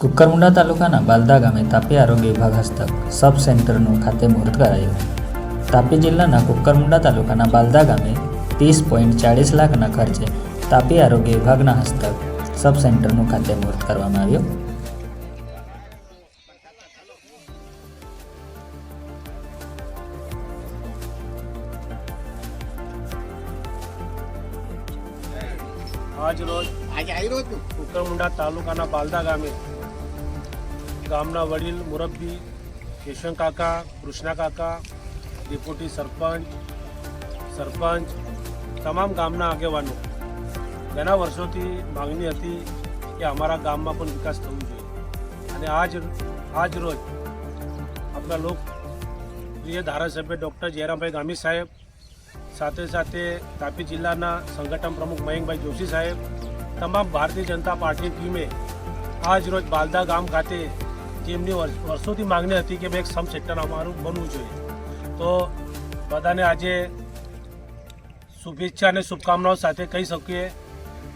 કુકરમુંડા તાલુકાના બાલદા ગામે તાપી આરોગ્ય વિભાગ હસ્તક સબ સેન્ટરનું ખાતમુહૂર્ત કરાયું. તાપી જિલ્લાના કુકરમુંડા તાલુકાના બાલદા ગામે 30.40 લાખના ખર્ચે તાપી આરોગ્ય વિભાગના હસ્તક સબ સેન્ટરનું ખાતમુહૂર્ત કરવામાં આવ્યું. આજ રોજ કુકરમુંડા તાલુકાના બાલદા ગામે ગામના વડીલ મુરબ્બી કેશવ કાકા, કૃષ્ણા કાકા, ડેપ્યુટી સરપંચ તમામ ગામના આગેવાનો ઘણા વર્ષોથી માંગણી હતી કે અમારા ગામમાં પણ વિકાસ થવો જોઈએ અને આજ રોજ આપણા લોકપ્રિય ધારાસભ્ય ડૉક્ટર જયરામભાઈ ગામી સાહેબ, સાથે સાથે તાપી જિલ્લાના સંગઠન પ્રમુખ મયંકભાઈ જોશી સાહેબ, તમામ ભારતીય જનતા પાર્ટીની ટીમે આજ રોજ બાલદા ગામ ખાતે જેમની વર્ષોથી માંગણી હતી કે એક સબ સેન્ટર અમારું બનવું જોઈએ, તો બધાને આજે શુભેચ્છા અને શુભકામનાઓ સાથે કહી શકીએ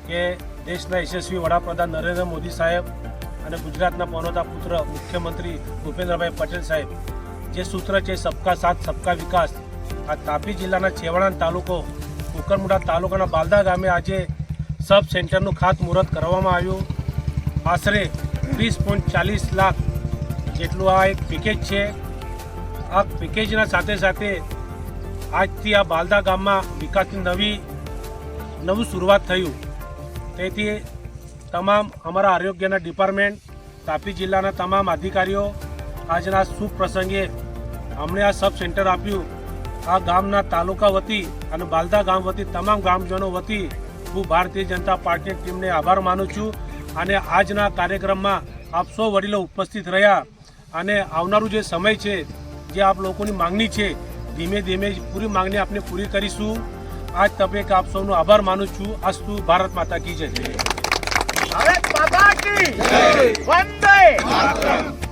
કે દેશના યશસ્વી વડાપ્રધાન નરેન્દ્ર મોદી સાહેબ અને ગુજરાતના પનોતા પુત્ર મુખ્યમંત્રી ભૂપેન્દ્રભાઈ પટેલ સાહેબ જે સૂત્ર છે સબકા સાથ સબકા વિકાસ, આ તાપી જિલ્લાના છેવાડાનો તાલુકો કુકરમુંડા તાલુકાના બાલદા ગામે આજે સબ સેન્ટરનું ખાતમુહૂર્ત કરવામાં આવ્યું. આશરે 30.40 લાખ જેટલું આ એક પેકેજ છે. આ પેકેજના સાથે સાથે આજથી આ બાલદા ગામમાં વિકાસની નવું શરૂઆત થયું. તેથી તમામ અમારા આરોગ્યના ડિપાર્ટમેન્ટ, તાપી જિલ્લાના તમામ અધિકારીઓ આજના શુભ પ્રસંગે અમને આ સબ સેન્ટર આપ્યું. આ ગામના તાલુકા વતી અને બાલદા ગામ વતી તમામ ગ્રામજનો વતી હું ભારતીય જનતા પાર્ટીની ટીમને આભાર માનું છું. અને આજના કાર્યક્રમમાં આપ સૌ વડીલો ઉપસ્થિત રહ્યા અને આવનારું જે સમય છે, જે આપ લોકોની માંગણી છે, ધીમે ધીમે પૂરી માંગણી આપણે પૂરી કરીશું. આજ તબક્કે આપ સૌનો આભાર માનું છું. અસ્તુ ભારત માતા કી જય. ભારત માતા કી જય. વંદે માતરમ.